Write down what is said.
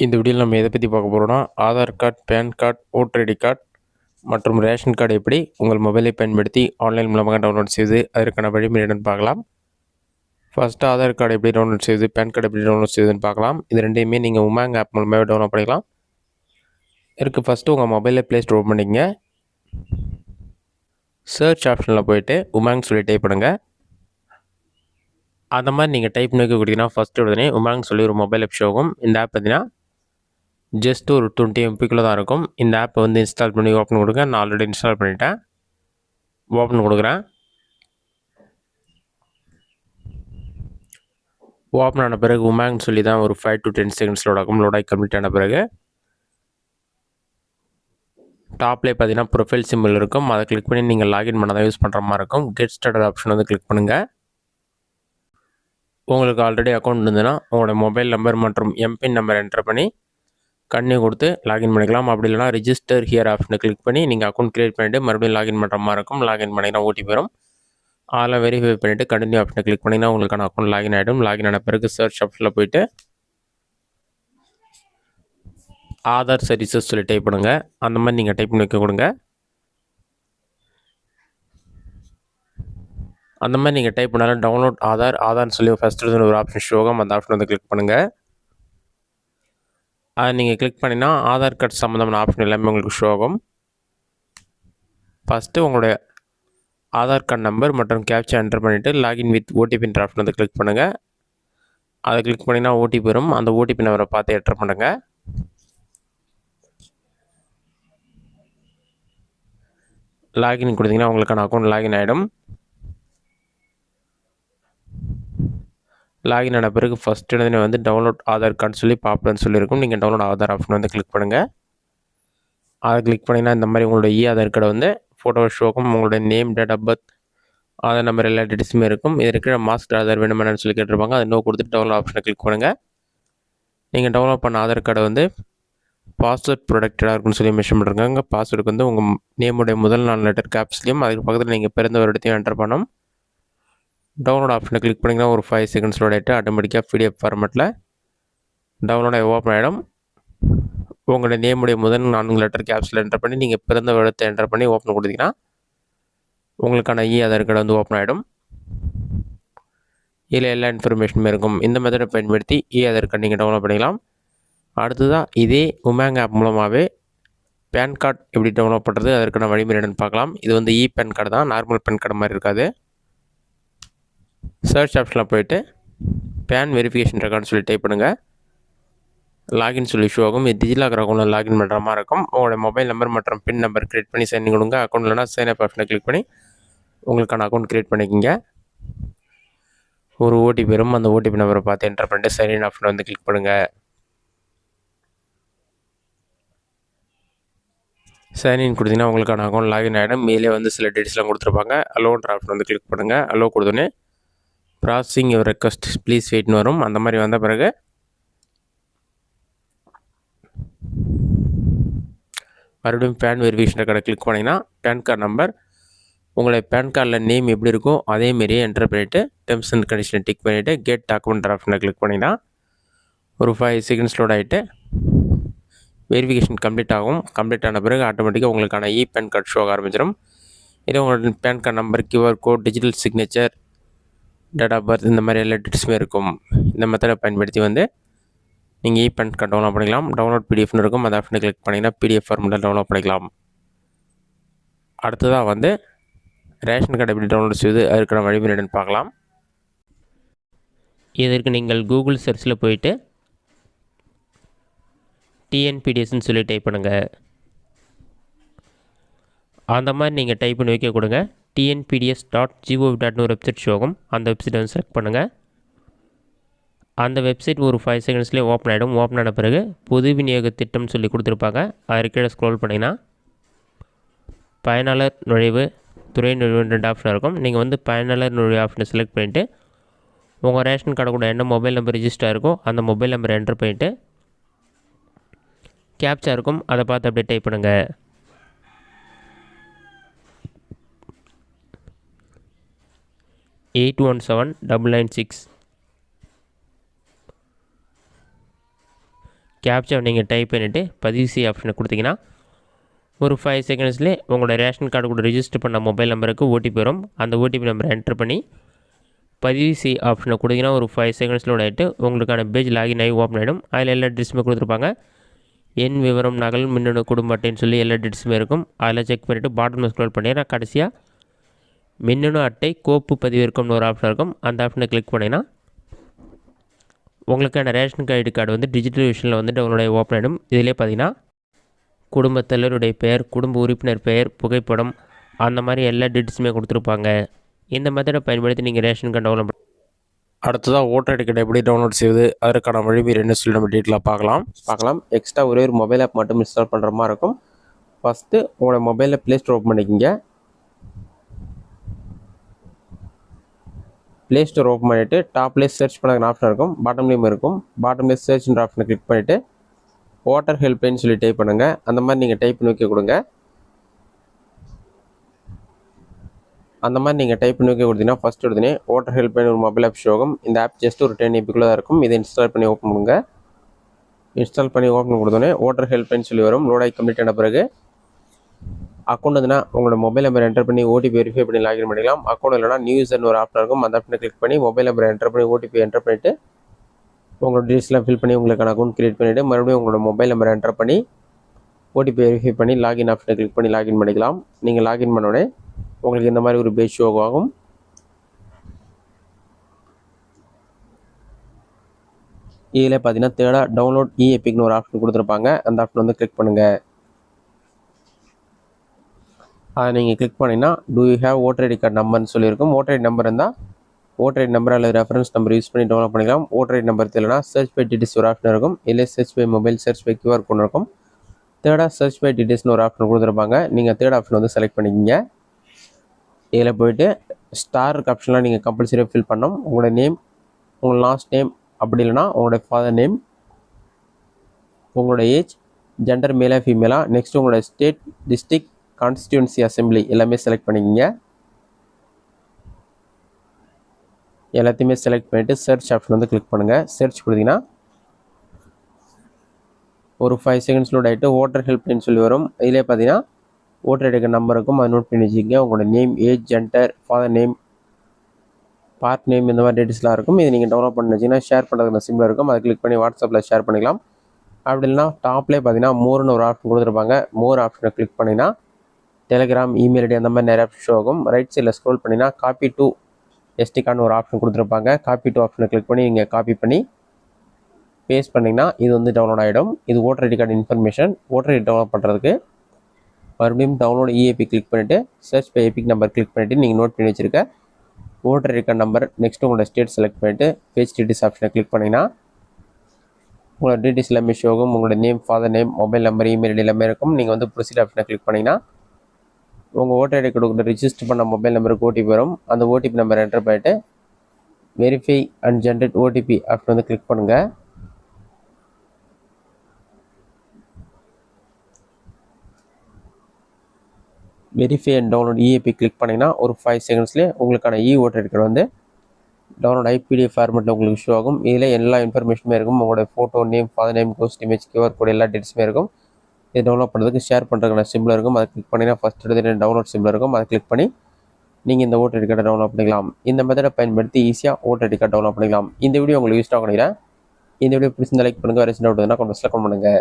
இந்த வீடியோவில் நம்ம எதை பற்றி பார்க்க போகிறோம்னா, Aadhaar card, PAN card, voter ID card மற்றும் ரேஷன் கார்டு எப்படி உங்கள் மொபைலை பயன்படுத்தி ஆன்லைன் மூலமாக டவுன்லோட் செய்து அதற்கான வழிமுறை என்னன்னு பார்க்கலாம். ஃபஸ்ட்டு ஆதார் கார்டு எப்படி டவுன்லோட் செய்யுது, பேன் கார்டு எப்படி டவுன்லோட் செய்யுதுன்னு பார்க்கலாம். இது ரெண்டையுமே நீங்கள் உமாங் ஆப் மூலமாகவே டவுன்லோட் பண்ணிக்கலாம். இதற்கு ஃபஸ்ட்டு உங்கள் மொபைலில் ப்ளே ஸ்டோர் பண்ணிக்கங்க. சர்ச் ஆப்ஷனில் போய்ட்டு உமாங் சொல்லி டைப் பண்ணுங்கள். அந்த மாதிரி நீங்கள் டைப் பண்ணி கொடுத்தீங்கன்னா ஃபஸ்ட்டு உடனே உமாங் சொல்லி ஒரு மொபைல் ஆப் ஷோ ஆகும். இந்த ஆப் பார்த்தீங்கன்னா ஜஸ்ட் ஒரு 20 MBக்குள்ளே தான் இருக்கும். இந்த ஆப்பை வந்து இன்ஸ்டால் பண்ணி ஓப்பன் கொடுங்க. நான் ஆல்ரெடி இன்ஸ்டால் பண்ணிட்டேன். ஓப்பன் கொடுக்குறேன். ஓப்பன் ஆன பிறகு உமாங்னு சொல்லி தான் ஒரு 5 to 10 செகண்ட்ஸ் லோட் ஆகும். லோட் ஆகி கம்ப்ளீட் ஆன பிறகு டாப்லேயே பார்த்தீங்கன்னா ப்ரொஃபைல் சிம்பிள் இருக்கும். அதை கிளிக் பண்ணி நீங்கள் லாகின் பண்ண தான் யூஸ் பண்ணுற மாதிரி இருக்கும். கெட் ஸ்டார்டட் ஆப்ஷன் வந்து கிளிக் பண்ணுங்கள். உங்களுக்கு ஆல்ரெடி அக்கௌண்ட் இருந்ததுன்னா உங்களோட மொபைல் நம்பர் மற்றும் எம்பின் நம்பர் என்டர் பண்ணி கண்ணி கொடுத்து லாகின் பண்ணிக்கலாம். அப்படி இல்லைனா ரிஜிஸ்டர் ஹியர் ஆப்ஷனை கிளிக் பண்ணி நீங்கள் அக்கௌண்ட் க்ரியேட் பண்ணிவிட்டு மறுபடியும் லாகின் பண்ணுற மாதிரி இருக்கும். லாகின் பண்ணிங்கன்னா ஓடிபி வரும். அதெல்லாம் வெரிஃபை பண்ணிவிட்டு கண்டினியூ ஆப்ஷனை கிளிக் பண்ணிங்கன்னா உங்களுக்கான அக்கௌண்ட் லாகின் ஆகிடும். லாகின் ஆன பிறகு சர்ச் ஆப்ஷனில் போய்ட்டு ஆதார் சர்வீசஸ் சொல்லி டைப் பண்ணுங்கள். அந்த மாதிரி நீங்கள் டைப் பண்ணி வைக்க கொடுங்க. அந்த மாதிரி நீங்கள் டைப் பண்ணாலும் டவுன்லோட் ஆதார்னு சொல்லி ஃபஸ்ட்டு ஒரு ஆப்ஷன் ஷோ ஆகும். அந்த ஆப்ஷன் வந்து கிளிக் பண்ணுங்கள். அதை நீங்கள் கிளிக் பண்ணினா ஆதார் கார்டு சம்மந்தமான ஆப்ஷன் எல்லாமே உங்களுக்கு ஷோ ஆகும். ஃபஸ்ட்டு உங்களுடைய ஆதார் கார்டு நம்பர் மற்றும் கேப்சா என்டர் பண்ணிவிட்டு லாகின் வித் ஓடிபின்ற ஆப்ஷன் வந்து கிளிக் பண்ணுங்கள். அதை கிளிக் பண்ணினா ஓடிபி வரும். அந்த ஓடிபி நம்பரை பார்த்து என்டர் பண்ணுங்கள். லாகின் கொடுத்தீங்கன்னா உங்களுக்கான அக்கௌண்ட் லாகின் ஆகிடும். லாகின் ஆன பிறகு ஃபஸ்ட் இடத்துல வந்து டவுன்லோட் ஆதார் கார்டு சொல்லி பாப்புலர்னு சொல்லியிருக்கும். நீங்கள் டவுன்லோட் ஆதார் ஆப்ஷன் வந்து கிளிக் பண்ணுங்கள். அதை கிளிக் பண்ணிங்கன்னா இந்த மாதிரி உங்களோட ஆதார் கார்டை வந்து ஃபோட்டோ ஷோக்கும். உங்களுடைய name, date of birth, Aadhaar number எல்லா டீட்டெயில்ஸுமே இருக்கும். இது இருக்கிற மாஸ்க் ஆதார் வேணுமென்னு சொல்லி கேட்டிருப்பாங்க. அதை நோ கொடுத்துட்டு டவுன்லோட் ஆப்ஷனை கிளிக் பண்ணுங்கள். நீங்கள் டவுன்லோட் பண்ண ஆதார் கார்டை வந்து பாஸ்வேர்ட் ப்ரொடெக்டடாக இருக்குன்னு சொல்லி மென்ஷன் பண்ணிருக்காங்க. பாஸ்வேர்டுக்கு வந்து உங்கள் நேமுடைய முதல் 4 லெட்டர் கேப்ஸ்லையும் அதுக்கு பக்கத்தில் நீங்கள் பிறந்த வருடத்தையும் என்டர் பண்ணணும். டவுன்லோட் ஆப்ஷனை கிளிக் பண்ணிங்கன்னா ஒரு 5 செகண்ட்ஸ் லோட் ஆகிட்டு ஆட்டோமேட்டிக்காக PDF ஃபார்மெட்டில் டவுன்லோட் ஆகி ஓப்பன் ஆகிடும். உங்களுடைய நேமுடைய முதல் 4 லெட்டர் கேப்ஸில் என்டர் பண்ணி நீங்கள் பிறந்த வருடத்தை என்டர் பண்ணி ஓப்பன் கொடுத்தீங்கன்னா உங்களுக்கான ஆதார் கார்டு வந்து ஓப்பன் ஆகிடும். இதில் எல்லா இன்ஃபர்மேஷனுமே இருக்கும். இந்த மெத்தடை பயன்படுத்தி ஆதார் கார்டு நீங்கள் டவுன்லோட் பண்ணிக்கலாம். அடுத்ததாக இதே உமாங் ஆப் மூலமாகவே பேன் கார்டு எப்படி டவுன்லோட் பண்ணுறது அதற்கான வழிமுறை என்னென்னு பார்க்கலாம். இது வந்து பேன் கார்டு தான், நார்மல் பேன் கார்டு மாதிரி இருக்காது. சர்ச் ஆப்ஷனில் போய்ட்டு பேன் வெரிஃபிகேஷன் ரெக்கார்டு சொல்லி டைப் பண்ணுங்கள். லாகின் சொல்லி ஷோ ஆகும். இது டிஜிலாக்கர் அக்கௌண்ட்டில் லாகின் பண்ணுற மாதிரி இருக்கும். உங்களோட மொபைல் நம்பர் மற்றும் பின் நம்பர் க்ரியேட் பண்ணி சைன் கொடுங்க. அக்கௌண்ட் இல்லைனா சைன் அப் ஆப்ஷனை கிளிக் பண்ணி உங்களுக்கான அக்கௌண்ட் க்ரியேட் பண்ணிக்கிங்க. ஒரு ஓடிபி வரும். அந்த ஓடிபி நம்பரை பார்த்து என்டர் பண்ணிட்டு சைன் ஆப்ஷனை வந்து கிளிக் பண்ணுங்கள். சைன்இன் கொடுத்தீங்கன்னா உங்களுக்கான அக்கௌண்ட் லாகின் ஆகிடும். மேலே வந்து சில டீட்டெயில்ஸ்லாம் கொடுத்துருப்பாங்க. அலோன்ற ஆப்ஷன் வந்து கிளிக் பண்ணுங்கள். அலோ கொடுத்தோன்னே ப்ராசஸிங் யுவர் ரெக்வஸ்ட் ப்ளீஸ் வெயிட்னு வரும். அந்த மாதிரி வந்த பிறகு மறுபடியும் பேன் வெரிஃபிகேஷன் ரெக்கார்டை கிளிக் பண்ணிங்கன்னா பேன் கார்டு நம்பர் உங்களுடைய பேன் கார்டில் நேம் எப்படி இருக்கோ அதேமாரியே என்டர் பண்ணிவிட்டு டெர்ம்ஸ் அண்ட் கண்டிஷனை டிக் பண்ணிவிட்டு கெட் டாக்குமெண்ட் ஆப்ஷனை கிளிக் பண்ணிங்கன்னா ஒரு 5 செகண்ட்ஸ் லோட் ஆகிட்டு வெரிஃபிகேஷன் கம்ப்ளீட் ஆகும். கம்ப்ளீட் ஆன பிறகு ஆட்டோமேட்டிக்காக உங்களுக்கான பேன் கார்டு ஷோ ஆரம்பிச்சிடும். இதே உங்களோட PAN card number, QR code, digital signature, date of birth இந்த மாதிரி எல்லா டீட்டெயில்ஸுமே இருக்கும். இந்த மெத்தடை பயன்படுத்தி வந்து நீங்கள் பேன் கார்டு டவுன்லோட் பண்ணிக்கலாம். டவுன்லோட் PDFனு இருக்கும். அந்த ஆப்ஷனை கிளிக் பண்ணிங்கன்னா PDF ஃபார்மெட்டில் டவுன்லோட் பண்ணிக்கலாம். அடுத்ததாக வந்து ரேஷன் கார்டு எப்படி டவுன்லோட் செய்வது அதற்கான வழிமுறை என்னென்னு பார்க்கலாம். இதற்கு நீங்கள் கூகுள் சர்ச்சில் போயிட்டு TNPDSன்னு சொல்லி டைப் பண்ணுங்கள். அந்த மாதிரி நீங்கள் டைப் பண்ணி வைக்க கொடுங்க. TNPDS.gov.in ஒரு வெப்சைட் ஷோ ஆகும். அந்த வெப்சைட்டை வந்து செலக்ட் பண்ணுங்கள். அந்த வெப்சைட் ஒரு 5 செகண்ட்ஸ்லேயே ஓப்பன் ஆகிடும். ஓப்பன் ஆன பிறகு பொது விநியோக திட்டம்னு சொல்லி கொடுத்துருப்பாங்க. அது கீழே ஸ்க்ரோல் பண்ணிங்கன்னா பயனாளர் நுழைவு, துறை நுழைவு 2 ஆப்ஷன் இருக்கும். நீங்கள் வந்து பயனாளர் நுழைவு ஆப்ஷனை செலக்ட் பண்ணிவிட்டு உங்கள் ரேஷன் கார்டு கூட என்ன மொபைல் நம்பர் ரிஜிஸ்டர் இருக்கோ அந்த மொபைல் நம்பரை என்டர் பண்ணிவிட்டு கேப்சா இருக்கும். அதை பார்த்து அப்படியே டைப் பண்ணுங்கள். $817-996 கேப்சாவை நீங்கள் டைப் பண்ணிவிட்டு பதிவு செய்ய ஆப்ஷனை கொடுத்தீங்கன்னா ஒரு 5 செகண்ட்ஸ்லேயே உங்களோட ரேஷன் கார்டு கூட ரிஜிஸ்டர் பண்ண மொபைல் நம்பருக்கு ஓடிபி வரும். அந்த ஓடிபி நம்பரை என்ட்ரு பண்ணி பதிவு செய் ஆப்ஷனை கொடுத்தீங்கன்னா ஒரு 5 செகண்ட்ஸில் ஆகிட்டு உங்களுக்கான பேஜ் லாகின் ஆகி ஓப்பன் ஆகிடும். அதில் எல்லா டீட்டெயில்ஸுமே கொடுத்துருப்பாங்க. எண் விவரம், நகல், மின்னணு, குடும்ப அட்டைன்னு சொல்லி எல்லா டீட்டெயில்ஸுமே இருக்கும். அதில் செக் பண்ணிவிட்டு பாட்டமில் ஸ்க்ரோல் பண்ணிங்கன்னா கடைசியாக மின்னணு அட்டை கோப்பு பதிவிறக்கம்னு ஒரு ஆப்ஷன் இருக்கும். அந்த ஆப்ஷனை கிளிக் பண்ணிங்கன்னா உங்களுக்கான ரேஷன் ஐடி கார்டு வந்து டிஜிட்டல் விஷனில் வந்து டவுன்லோட் ஆகி ஓப்பன் ஆகிடும். இதிலே பார்த்தீங்கன்னா குடும்பத் தலைவருடைய பெயர், குடும்ப உறுப்பினர் பெயர், புகைப்படம், அந்த மாதிரி எல்லா டீட்டெயில்ஸுமே கொடுத்துருப்பாங்க. இந்த மெத்தடை பயன்படுத்தி நீங்கள் ரேஷன் கார்டு டவுன்லோட் அடுத்ததாக ஓட்டர் ஐடி கார்டு எப்படி டவுன்லோட் செய்வது, அதற்கான வழிமுறை என்ன சொல்லி நம்ம டீட்டெயிலாக பார்க்கலாம். எக்ஸ்ட்ரா ஒரே ஒரு மொபைல் ஆப் மட்டும் இன்ஸ்டால் பண்ணுற மாதிரி இருக்கும். ஃபஸ்ட்டு உங்களோட மொபைலில் ப்ளே ஸ்டோர் ஓப்பன் பண்ணிக்கிங்க. ப்ளே ஸ்டோர் ஓப்பன் பண்ணிவிட்டு டாப்லேயே சர்ச் பண்ணுற ஆப்ஷன் இருக்கும், பாட்டம்லேயும் இருக்கும். பாட்டம்லேயே சர்ச்ன்ற ஆப்ஷனை கிளிக் பண்ணிவிட்டு ஓட்டர் ஹெல்ப்லைன்னு சொல்லி டைப் பண்ணுங்கள். அந்த மாதிரி நீங்கள் டைப் பண்ணி வைக்க கொடுங்க. அந்த மாதிரி நீங்கள் டைப் பண்ணி வைக்க கொடுத்தீங்கன்னா ஃபஸ்ட் உடனே ஓட்டர் ஹெல்ப்லைன் ஒரு மொபைல் ஆப் ஷோ ஆகும். இந்த ஆப் ஜஸ்ட் ஒரு 10 MB தான் இருக்கும். இதை இன்ஸ்டால் பண்ணி ஓப்பன் பண்ணுங்க. இன்ஸ்டால் பண்ணி ஓப்பன் கொடுத்தோன்னே ஓட்டர் ஹெல்ப்லைன் சொல்லி வரும். லோட் ஆகி கம்ப்ளீட் ஆன பிறகு அக்கௌண்ட் வந்துன்னா உங்களோட மொபைல் நம்பர் என்டர் பண்ணி ஓடிபி வெரிஃபை பண்ணி லாகின் பண்ணிக்கலாம். அக்கௌண்ட் இல்லைனா நியூ யூசர்னு ஒரு ஆப்ஷன் இருக்கும். அந்த ஆப்ஷனை கிளிக் பண்ணி மொபைல் நம்பர் என்டர் பண்ணி ஓடிபி என்டர் பண்ணிவிட்டு உங்களோட டீட்டெயில்ஸ்லாம் ஃபில் பண்ணி உங்களுக்கான அக்கௌண்ட் கிரியேட் பண்ணிவிட்டு மறுபடியும் உங்களோட மொபைல் நம்பர் என்டர் பண்ணி ஓடிபி வெரிஃபை பண்ணி லாகின் ஆப்ஷனை கிளிக் பண்ணி லாகின் பண்ணிக்கலாம். நீங்கள் லாகின் பண்ணோடனே உங்களுக்கு இந்த மாதிரி ஒரு பேஜ் ஷோ ஆகும். இதில் பார்த்தீங்கன்னா தேர்டாக டவுன்லோட் இஎபிக்னு ஒரு ஆப்ஷன் கொடுத்துருப்பாங்க. அந்த ஆப்ஷன் வந்து கிளிக் பண்ணுங்கள். அதை நீங்கள் கிளிக் பண்ணிங்கன்னா do you have voter ID card நம்பர்னு சொல்லியிருக்கும். ஓட்டர் ஐடி நம்பர் இருந்தால் ஓட்டர் ஐடி நம்பர் அல்லது ரெஃபரன்ஸ் நம்பர் யூஸ் பண்ணி டவுன்லோட் பண்ணிக்கலாம். ஓட்டர் ஐடி நம்பர் தெரியலனா சர்ச் பை டீட்டெயில்ஸ் ஒரு ஆப்ஷன் இருக்கும். இல்லை search by mobile, search by QR code இருக்கும். தேர்டாக சர்ச் பை டீட்டெயில்ஸ்னு ஒரு ஆப்ஷன் கொடுத்துருப்பாங்க. நீங்கள் தேர்ட் ஆப்ஷன் வந்து செலக்ட் பண்ணிக்கிங்க. இதில் போய்ட்டு ஸ்டார் ஆப்ஷன்லாம் நீங்கள் கம்பல்சரியாக ஃபில் பண்ணணும். உங்களோட நேம், உங்களோட லாஸ்ட் நேம், அப்படி இல்லைனா உங்களோட ஃபாதர் நேம், உங்களோட ஏஜ், ஜெண்டர் மேலா ஃபீமேலா, நெக்ஸ்ட் உங்களோட ஸ்டேட், டிஸ்ட்ரிக்ட், கான்ஸ்டியூன்சி, அசம்பிளி எல்லாமே செலக்ட் பண்ணிக்கிங்க. எல்லாத்தையுமே செலக்ட் பண்ணிவிட்டு சர்ச் ஆப்ஷன் வந்து கிளிக் பண்ணுங்கள். சர்ச் கொடுத்தீங்கன்னா ஒரு 5 செகண்ட்ஸ் லோட் ஆகிட்டு ஓட்டர் ஹெல்ப்லைன்னு சொல்லி வரும். இதிலே பார்த்தீங்கன்னா ஓட்டர் ஐடி கார்டு நம்பர் இருக்கும். அதை நோட் பண்ணி வச்சுக்கோங்க. உங்களோட name, age, gender, father name, part name, இந்த மாதிரி டீட்டெயில்ஸ்லாம் இருக்கும். இது நீங்கள் டவுன்லோட் பண்ணி வச்சிங்கன்னா ஷேர் பண்ணுறதுக்கு சிம்பிளாக இருக்கும். அதை கிளிக் பண்ணி வாட்ஸ்அப்பில் ஷேர் பண்ணிக்கலாம். அப்படி இல்லைனா டாப்லேயே பார்த்தீங்கன்னா மோர்னு ஒரு ஆப்ஷன் கொடுத்துருப்பாங்க. மோர் ஆப்ஷனை கிளிக் பண்ணிங்கன்னா டெலிகிராம், இமெயில் ஐடி அந்த மாதிரி நிறைய ஆப்ஷன் ஷோ ஆகும். ரைட் சைடில் ஸ்க்ரோல் பண்ணிங்கன்னா காப்பி டு SD கார்டுன்னு ஒரு ஆப்ஷன் கொடுத்துருப்பாங்க. காப்பி டு ஆப்ஷனை கிளிக் பண்ணி நீங்கள் காப்பி பண்ணி பேஸ்ட் பண்ணிங்கன்னா இது வந்து டவுன்லோட் ஆகிடும். இது voter ID card information. Voter ID download பண்ணுறதுக்கு மறுபடியும் டவுன்லோட் இஏபி கிளிக் பண்ணிவிட்டு search by EPIC number click பண்ணிவிட்டு நீங்கள் நோட் பண்ணி வச்சுருக்க voter ID card number, next உங்களோட ஸ்டேட் செலக்ட் பண்ணிவிட்டு பேஜ் டீட்டெயில்ஸ் ஆப்ஷனை கிளிக் பண்ணிங்கன்னா உங்களோட டீட்டெயில்ஸ் எல்லாமே ஷோ ஆகும். உங்களோட name, father name, mobile number, email ID எல்லாமே இருக்கும். நீங்கள் வந்து ப்ரொசீட் ஆப்ஷனை கிளிக் பண்ணிங்கன்னா உங்கள் ஓட்டர் ஐடி கார்டு ரிஜிஸ்டர் பண்ண மொபைல் நம்பருக்கு ஓடிபி வரும். அந்த ஓடிபி நம்பர் என்டர் பண்ணிவிட்டு verify and generate OTP option வந்து கிளிக் பண்ணுங்கள். வெரிஃபை அண்ட் டவுன்லோட் இஏபி கிளிக் பண்ணிங்கன்னா ஒரு 5 செகண்ட்ஸ்லேயே உங்களுக்கான ஓட்டர் ஐடி கார்டு வந்து டவுன்லோட் ஆகி PDF ஃபார்மெட்டில் உங்களுக்கு ஷோ ஆகும். இதில் எல்லா இன்ஃபர்மேஷனுமே இருக்கும். உங்களோட photo, name, father name, ghost image, QR code எல்லா டீட்டெயில்ஸுமே இருக்கும். இதை டவுன்லோட் பண்ணுறதுக்கு ஷேர் பண்ணுறதுக்கான சிம்பிள் இருக்கும். அதை கிளிக் பண்ணிங்கன்னா ஃபஸ்ட் எடுத்து டவுன்லோட் சிம்பிள் இருக்கும். அதை கிளிக் பண்ணி நீங்கள் இந்த ஓட்டர் ஐடி கார்டை டவுன்லோட் பண்ணிக்கலாம். இந்த மெத்தடை பயன்படுத்தி ஈஸியாக ஓட்டர் ஐடி கார்டு டவுன்லோட் பண்ணிக்கலாம். இந்த வீடியோ உங்களுக்கு யூஸ் ஆகும் நினைக்கிறேன். இந்த வீடியோ பிடிச்சிருந்தா லைக் பண்ணுங்கள். வேறு சின்ன டவுட் இருந்தால் கமெண்ட்ஸில் கமெண்ட் பண்ணுங்கள்.